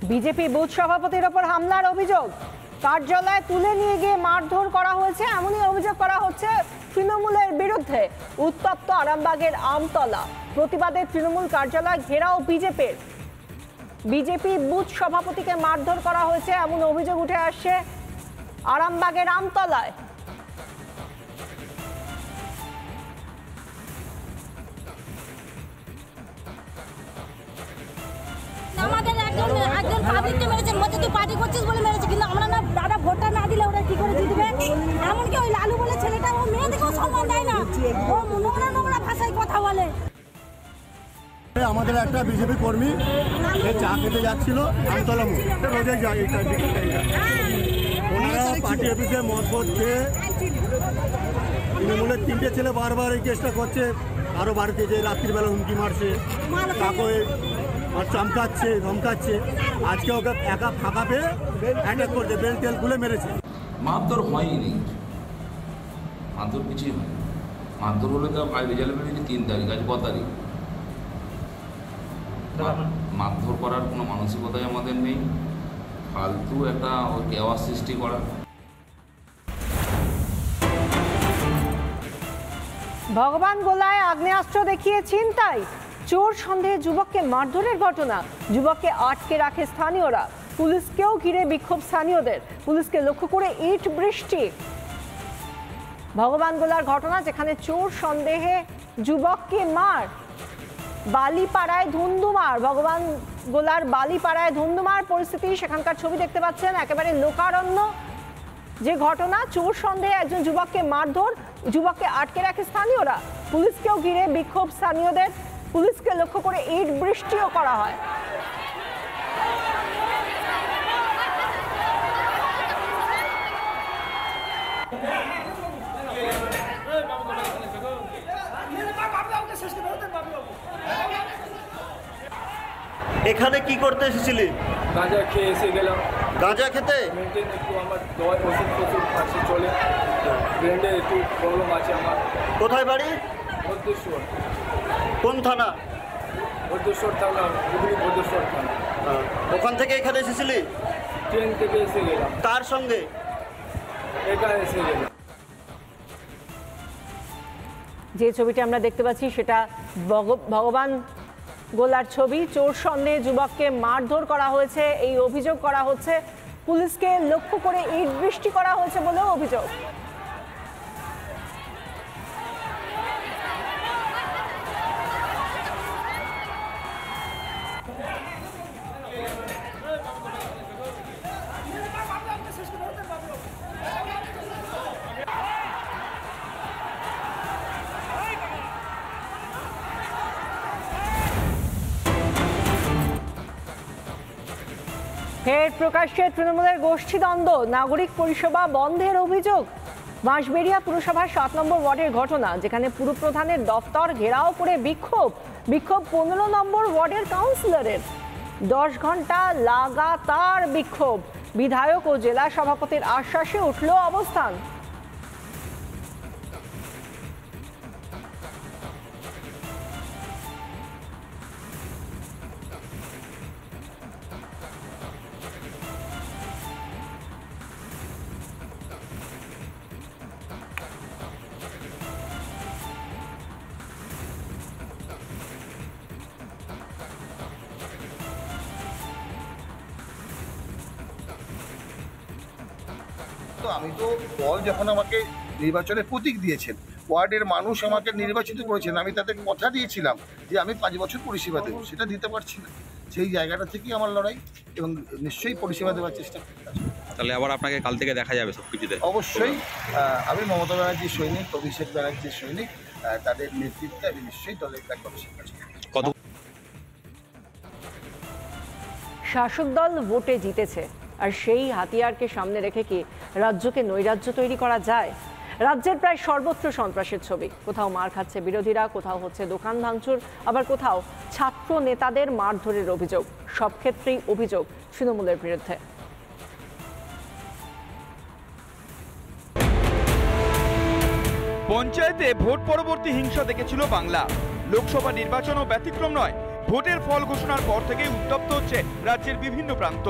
BJP booth সভাপতির ওপর হামলার অভিযোগ, কার্যালয়ে তুলে নিয়ে গিয়ে মারধর করা হয়েছে, এমনই অভিযোগ করা হচ্ছে তৃণমূলের বিরুদ্ধে। উত্তপ্ত আরামবাগের আমতলা, প্রতিবাদে তৃণমূল কার্যালয় ঘেরাও বিজেপির। বিজেপি বুথ সভাপতিকে মারধর করা হয়েছে এমন অভিযোগ উঠে আসছে আরামবাগের আমতলায়। আমাদের একজন পাবলিককে মেরেছে, বলছে তুই পার্টি করছিস বলে মেরেছে, কিন্তু আমরা না দাদা ভোটটা না দিলে ওরা কি করে জিতবে। এমনকি ওই লালু বলে ছেলেটা ও মেয়েদেরকেও সম্মান দেয় না, ও নোংরা নোংরা ভাষায় কথা বলে। আমাদের একটা বিজেপি কর্মী চা খেতে যাচ্ছিল আমতলা রোজে যায়, ওনারা পার্টি অফিসে মদ খেয়ে তৃণমূলের 3টে ছেলে বারবার এই কেসটা করছে, আরও বাড়িতে যে রাত্রিবেলা হুমকি মারছে, তাকে আর চমকাচ্ছে ধমকাচ্ছে। আজকে ওকে একা ফাঁকা পেয়ে অ্যাটাক করছে, বেল তেল খুলে মেরেছে। মারধর হয়নি, মারধর কিছুই হয়। মারধর হলে তো রেজাল্ট বেরিয়েছে 3 তারিখ, আজ 9 তারিখ। মারধর করার কোনো মানসিকতাই আমাদের নেই, ফালতু একটা কেওয়াস সৃষ্টি করা। ভগবান গোলায় আগ্নেয়াস্ত্র দেখিয়ে ছিনতাই, চোর সন্দেহে যুবককে মারধরের ঘটনা, যুবককে আটকে রাখে স্থানীয়রা, পুলিশকেও ঘিরে বিক্ষোভ স্থানীয়দের, পুলিশকে লক্ষ্য করে ইট বৃষ্টি। ভগবান গোলার ঘটনা, যেখানে চোর সন্দেহে যুবককে মার, বালিপাড়ায় ধুন্ধুমার, ভগবান গোলার বালিপাড়ায় ধুন্ধুমার পরিস্থিতি, সেখানকার ছবি দেখতে পাচ্ছেন, একেবারে লোকারণ্য যে ঘটনা। চোর সন্দেহে একজন যুবককে মারধর, যুবককে আটকে রাখে স্থানীয়রা, পুলিশকেও ঘিরে বিক্ষোভ স্থানীয়দের, পুলিশকে লক্ষ্য করে ইট বৃষ্টিও করা হয়। এখানে কি করতে এসেছিলি? গাঁজা খেয়ে এসে গেলাম। গাঁজা খেতে? মেনটেন একটু আমার দয় ওষুধ খাচ্ছি চলে, ব্রেন্ডে একটু প্রবলেম আছে আমার। কোথায় বাড়ি? ভদ্রেশ্বর। কোন থানা? ভদ্রেশ্বর থানা, হুগলি ভদ্রেশ্বর থানা। ওখান থেকে এখানে এসেছিলি? ট্রেন থেকে এসে গেলাম। কার সঙ্গে? একা এসে গেলাম। যে ছবিটি আমরা দেখতে পাচ্ছি সেটা ভগবান গোলার ছবি। চোর সন্দেহে যুবককে মারধর করা হয়েছে, এই অভিযোগ করা হচ্ছে, পুলিশকে লক্ষ্য করে ইট বৃষ্টি করা হয়েছে বলেও অভিযোগ। ফের প্রকাশ্যে তৃণমূলের গোষ্ঠীদ্বন্দ্ব, নাগরিক পরিষেবা বন্ধের অভিযোগ। বাঁশবেড়িয়া পুরসভার 7 নম্বর ওয়ার্ডের ঘটনা, যেখানে পুরপ্রধানের দফতর ঘেরাও করে বিক্ষোভ 15 নম্বর ওয়ার্ডের কাউন্সিলরের। 10 ঘন্টা লাগাতার বিক্ষোভ, বিধায়ক ও জেলা সভাপতির আশ্বাসে উঠল অবস্থান। আমি তো দল যখন আমাকে নির্বাচনে প্রতীক দিয়েছেন, ওয়ার্ডের মানুষ আমাকে নির্বাচিত করেছেন, আমি তাদের কথা দিয়েছিলাম যে আমি 5 বছর পরিষেবা দেবো, সেটা দিতে পারছি না। সেই জায়গাটা থেকেই আমার লড়াই, এবং নিশ্চয়ই পরিষেবা দেওয়ার চেষ্টা করতে। তাহলে আবার আপনাকে কাল থেকে দেখা যাবে সব কিছুতে? অবশ্যই। আমি মমতা ব্যানার্জির সৈনিক, অভিষেক ব্যানার্জির সৈনিক, তাদের নেতৃত্বে আমি নিশ্চয়ই দলের কাজ করব। শাসক দল ভোটে জিতেছে, আর সেই হাতিয়ারকে সামনে রেখে কি রাজ্যকে নৈরাজ্য তৈরি করা যায়? রাজ্যের প্রায় সর্বত্র সন্ত্রাসের ছবি, কোথাও মার খাচ্ছে বিরোধীরা, কোথাও হচ্ছে দোকান ভাঙচুর, আবার কোথাও ছাত্র নেতাদের মারধরের অভিযোগ। সব ক্ষেত্রেই অভিযোগ তৃণমূলের বিরুদ্ধে। পঞ্চায়েতে ভোট পরবর্তী হিংসা দেখেছিল বাংলা। লোকসভা নির্বাচনও ব্যতিক্রম নয়। ভোটের ফল ঘোষণার পর থেকেই উত্তপ্ত হচ্ছে রাজ্যের বিভিন্ন প্রান্ত।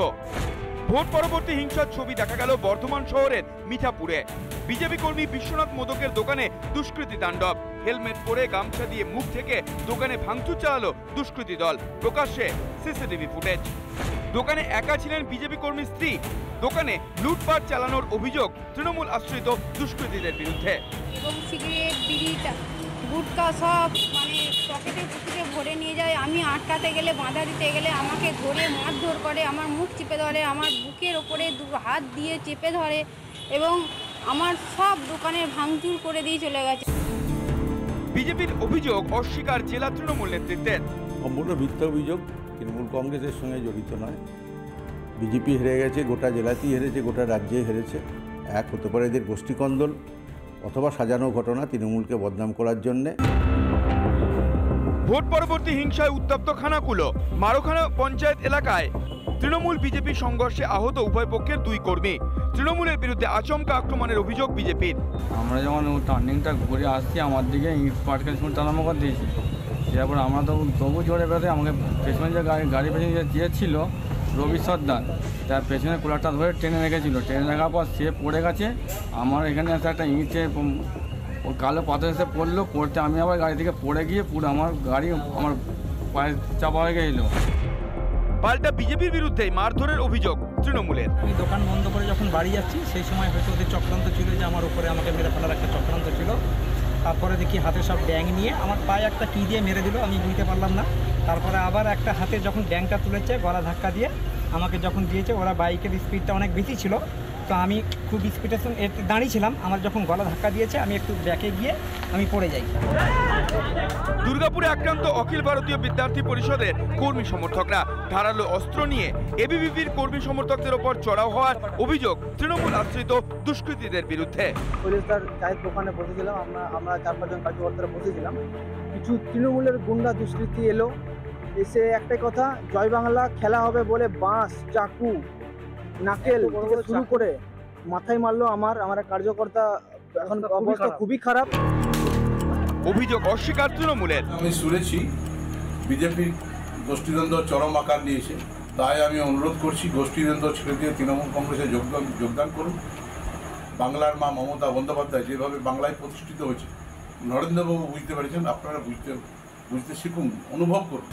ভোট পরবর্তী হিংসার ছবি দেখা গেল বর্ধমান শহরের মিঠাপুরে। বিজেপি কর্মী বিশ্বনাথ মোদকের দোকানে দুষ্কৃতী তাণ্ডব। হেলমেট পরে গামছা দিয়ে মুখ থেকে দোকানে ভাঙচুর চালালো দুষ্কৃতী দল। প্রকাশ্যে সিসিটিভি ফুটেজ। দোকানে একা ছিলেন বিজেপি কর্মীর স্ত্রী। দোকানে লুটপাট চালানোর অভিযোগ তৃণমূল আশ্রিত দুষ্কৃতীদের বিরুদ্ধে। এবং সিগারেট, বিড়ি, গুটকা সব মানে পকেটে পুকুরে ভরে নিয়ে যায়। আমি আটকাতে গেলে, বাঁধা দিতে গেলে আমাকে ধরে মারধর করে, আমার মুখ চেপে ধরে, আমার বুকের ওপরে হাত দিয়ে চেপে ধরে এবং আমার সব দোকানের ভাঙচুর করে দিয়ে চলে গেছে। বিজেপির অভিযোগ অস্বীকার জেলা তৃণমূল নেতৃত্বের। সম্পূর্ণ মিথ্যা অভিযোগ। তৃণমূল কংগ্রেসের সঙ্গে জড়িত নয়। বিজেপি হেরে গেছে, গোটা জেলাতেই হেরেছে, গোটা রাজ্যে হেরেছে। এক হতে পারে এদের গোষ্ঠীকন্দল অথবা সাজানো ঘটনা তৃণমূলকে বদনাম করার জন্যে। ভোট পরবর্তী হিংসায় উত্তপ্ত খানাকুলো। মারোখানা পঞ্চায়েত এলাকায় তৃণমূল বিজেপি সংঘর্ষে আহত উভয় পক্ষের 2 কর্মী। তৃণমূলের বিরুদ্ধে আচমকা আক্রমণের অভিযোগ বিজেপির। আমরা যখন টার্নিংটা ঘুরে আসছি আমার দিকে ইট পাটকে টানামো করে দিয়েছি। তারপর আমরা তো তবু জোরে বেঁধে আমাকে পেছনে যে গাড়ি পেছনে যে ছিল রবি সর্দার, তার পেছনে কুলারটা ধরে টেনে রেখেছিল। টেনে রাখার পর সে পড়ে গেছে। আমার এখানে এসে একটা ইঁটে ও কালো পাথর এসে পড়লো। পড়তে আমি আবার গাড়ি থেকে পড়ে গিয়ে পুরো আমার গাড়ি আমার পায়ে চাপা হয়ে গেছিল। পাল্টা বিজেপির বিরুদ্ধে মারধরের অভিযোগ তৃণমূলের। আমি দোকান বন্ধ করে যখন বাড়ি যাচ্ছি সেই সময় হয়তো ওদের চক্রান্ত ছিল যে আমার উপরে আমাকে মেরে ফেলার একটা চক্রান্ত ছিল। তারপরে দেখি হাতে সব ড্যাং নিয়ে আমার পায়ে একটা কি দিয়ে মেরে দিল, আমি বুঝতে পারলাম না। তারপরে আবার একটা হাতে যখন ড্যাংটা তুলেছে গলা ধাক্কা দিয়ে আমাকে যখন দিয়েছে, ওরা বাইকের স্পিডটা অনেক বেশি ছিল, তো আমি খুব স্পিডের সঙ্গে দাঁড়িয়েছিলাম। আমার যখন গলা ধাক্কা দিয়েছে আমি একটু ব্যাকে গিয়ে আমি পড়ে যাই। দুর্গাপুরে আক্রান্ত অখিল ভারতীয় বিদ্যার্থী পরিষদের কর্মী সমর্থকরা ধারালো অস্ত্র নিয়ে এবিভিপির কর্মী সমর্থকদের ওপর চড়াও হওয়ার অভিযোগ তৃণমূল আশ্রিত দুষ্কৃতীদের বিরুদ্ধে। পুলিশদার চায়ের দোকানে বসেছিলাম, আমরা 4-5 জন কার্যকর্তারা বসেছিলাম। কিছু তৃণমূলের গুন্ডা দুষ্কৃতী এলো, এসে একটাই কথা, জয় বাংলা খেলা হবে বলে বাঁশ, চাকু, নাকেল থেকে শুরু করে মাথায় মারলো আমার কার্যকর্তা। এখন অবস্থা খুবই খারাপ। অভিযোগ অস্বীকার তৃণমূলের। আমি শুনেছি বিজেপির গোষ্ঠীদ্বন্দ্ব চরম আকার নিয়েছে, তাই আমি অনুরোধ করছি গোষ্ঠীদ্বন্দ্ব ছেড়ে দিয়ে তৃণমূল কংগ্রেসে যোগদান করুন। বাংলার মা মমতা বন্দ্যোপাধ্যায় যেভাবে বাংলায় প্রতিষ্ঠিত হয়েছে, নরেন্দ্রবাবু বুঝতে পেরেছেন, আপনারা বুঝতে শিখুন, অনুভব করুন।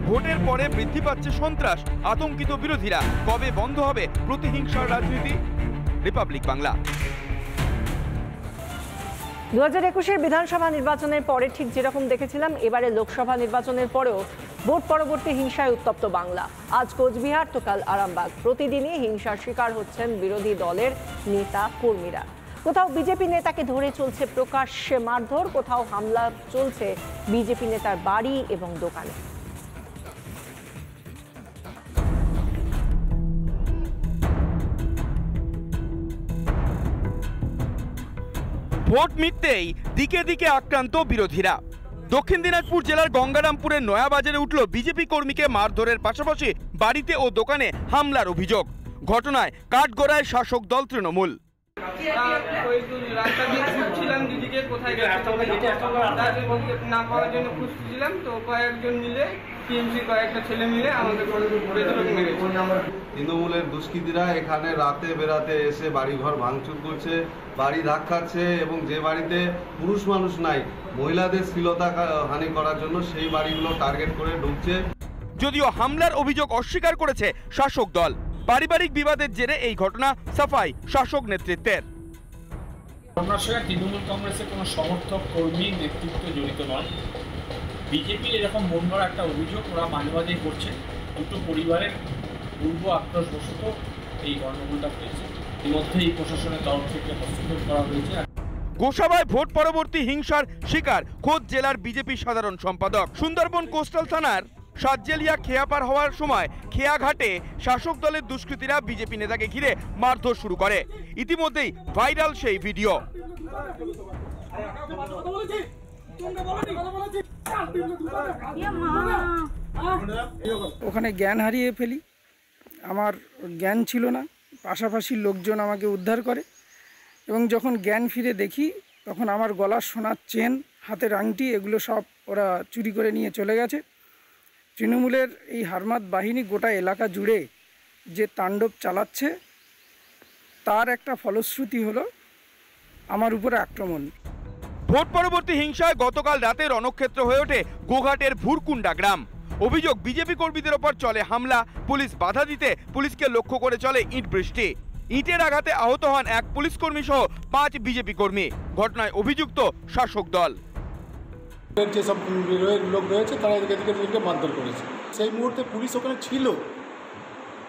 ভোটের পরে বৃদ্ধি পাচ্ছে সন্ত্রাস, আতঙ্কিত বিরোধীরা। কবে বন্ধ হবে প্রতিহিংসার রাজনীতি? রিপাবলিক বাংলা। 2021-এর বিধানসভা নির্বাচনের পরে ঠিক যেরকম দেখেছিলাম, এবারে লোকসভা নির্বাচনের পরেও ভোট পরবর্তী হিংসায় উত্তপ্ত বাংলা। আজ কোচবিহার তো কাল আরামবাগ। প্রতিদিনই হিংসার শিকার হচ্ছেন বিরোধী দলের নেতা কর্মীরা। কোথাও বিজেপি নেতাকে ধরে চলছে প্রকাশ্যে মারধর, কোথাও হামলা চলছে বিজেপি নেতার বাড়ি এবং দোকানে। ভোট মিটতেই দিকে দিকে আক্রান্ত বিরোধীরা। দক্ষিণ দিনাজপুর জেলার গঙ্গারামপুরের নয়াবাজারে উঠল বিজেপি কর্মীকে মারধরের পাশাপাশি বাড়িতে ও দোকানে হামলার অভিযোগ। ঘটনায় কাঠগড়ায় শাসক দল তৃণমূল। রাস্তা দিয়ে খুঁজছিলাম দিদিকে কোথায় না পাওয়ার জন্য খুঁজছিলাম, তো কয়েকজন মিলে টিএমসি কয়েকটা ছেলে মিলে আমাদের তৃণমূলের দুষ্কৃতীরা এখানে রাতে বেরাতে এসে বাড়িঘর ভাঙচুর করছে, বাড়ি ধাক্কাচ্ছে এবং যে বাড়িতে পুরুষ মানুষ নাই, মহিলাদের শ্লীলতা হানি করার জন্য সেই বাড়িগুলো টার্গেট করে ঢুকছে। যদিও হামলার অভিযোগ অস্বীকার করেছে শাসক দল। পারিবারিক বিবাদের জেরে এই ঘটনা, সাফাই শাসক নেতৃত্বের। ঘটনার সঙ্গে তৃণমূল কংগ্রেসের কোনো সমর্থক, কর্মী, নেতৃত্ব জড়িত নয়। বিজেপির এরকম মনগড়া একটা অভিযোগ ওরা মাঝে মাঝেই করছে। দুটো পরিবারের পূর্ব আক্রোশবশত এই গণ্ডগোলটা হয়েছে। ইতিমধ্যেই প্রশাসনের তরফ থেকে হস্তক্ষেপ করা হয়েছে। গোসাবায় ভোট পরবর্তী হিংসার শিকার খোদ জেলার বিজেপি সাধারণ সম্পাদক। সুন্দরবন কোস্টাল থানার সাতজেলিয়া খেয়া পার হওয়ার সময় খেয়াঘাটে শাসক দলের দুষ্কৃতীরা বিজেপি নেতাকে ঘিরে মারধর শুরু করে। ইতিমধ্যেই ভাইরাল সেই ভিডিও। ওখানে জ্ঞান হারিয়ে ফেলি, আমার জ্ঞান ছিল না, পাশাপাশি লোকজন আমাকে উদ্ধার করে এবং যখন জ্ঞান ফিরে দেখি তখন আমার গলার সোনার চেন, হাতের আংটি, এগুলো সব ওরা চুরি করে নিয়ে চলে গেছে। তৃণমূলের এই হারমাত বাহিনী গোটা এলাকা জুড়ে যে তাণ্ডব চালাচ্ছে তার একটা ফলশ্রুতি হলো আমার উপরে আক্রমণ। ভোট পরবর্তী হিংসায় গতকাল রাতে রণক্ষেত্র হয়ে ওঠে গোঘাটের ভুরকুন্ডা গ্রাম। অভিযোগ, বিজেপি কর্মীদের ওপর চলে হামলা, পুলিশ বাধা দিতে পুলিশকে লক্ষ্য করে চলে ইট বৃষ্টি। ইটের আঘাতে আহত হন এক পুলিশ কর্মী সহ 5 বিজেপি কর্মী। ঘটনায় অভিযুক্ত শাসক দল। যেসব লোক রয়েছে তারা এদেরকে মারধর করেছে। সেই মুহূর্তে পুলিশ ওখানে ছিল,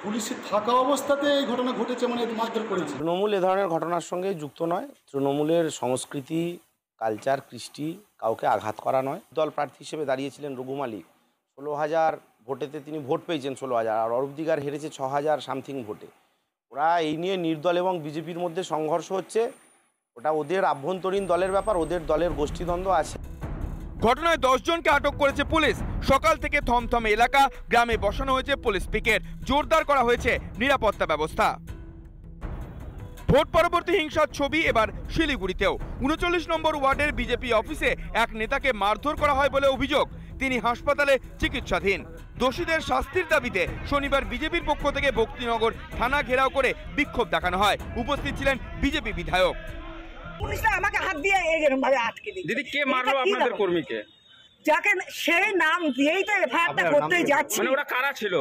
পুলিশে থাকা অবস্থাতে এই ঘটনা ঘটেছে, মানে মারধর করেছে। তৃণমূল এ ধরনের ঘটনার সঙ্গে যুক্ত নয়। তৃণমূলের সংস্কৃতি, কালচার, কৃষ্টি কাউকে আঘাত করা নয়। দল প্রার্থী হিসেবে দাঁড়িয়েছিলেন রঘু মালিক, 16,000 ভোটেতে তিনি ভোট পেয়েছেন 16,000, আর অরূপ দিগার হেরেছে 6,000 সামথিং ভোটে। ওরা এই নিয়ে নির্দল এবং বিজেপির মধ্যে সংঘর্ষ হচ্ছে, ওটা ওদের আভ্যন্তরীণ দলের ব্যাপার, ওদের দলের গোষ্ঠীদ্বন্দ্ব আছে। ঘটনায় 10 জনকে আটক করেছে পুলিশ। সকাল থেকে থমথমে এলাকা, গ্রামে বসানো হয়েছে পুলিশ পিকেট, জোরদার করা হয়েছে নিরাপত্তা ব্যবস্থা। ভোট পরবর্তী হিংসার ছবি এবার শিলিগুড়িতেও। 39 নম্বর ওয়ার্ডের বিজেপি অফিসে এক নেতাকে মারধর করা হয় বলে অভিযোগ। তিনি হাসপাতালে চিকিৎসাধীন। দোষীদের শাস্তির দাবিতে শনিবার বিজেপির পক্ষ থেকে ভক্তিনগর থানা ঘেরাও করে বিক্ষোভ দেখানো হয়। উপস্থিত ছিলেন বিজেপি বিধায়ক। পুলিশরা আমাকে হাত দিয়ে এরকম ভাবে আটকে দিল। দিদি, কে মারলো আপনাদের কর্মীকে? যাকে সেই নাম দিয়েই তো এফআইআরটা করতে যাচ্ছে। মানে ওরা কারা ছিল?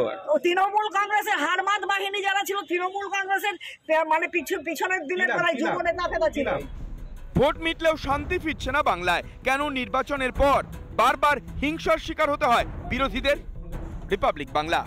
তৃণমূল কংগ্রেসের হারমাত বাহিনী যারা ছিল, তৃণমূল কংগ্রেসের মানে পিছনের দিনের তারা যুব নেতা ফেদা ছিল। ভোট মিটলেও শান্তি ফিরছে না বাংলায়। কেন নির্বাচনের পর বারবার হিংসার শিকার হতে হয় বিরোধীদের? রিপাবলিক বাংলা।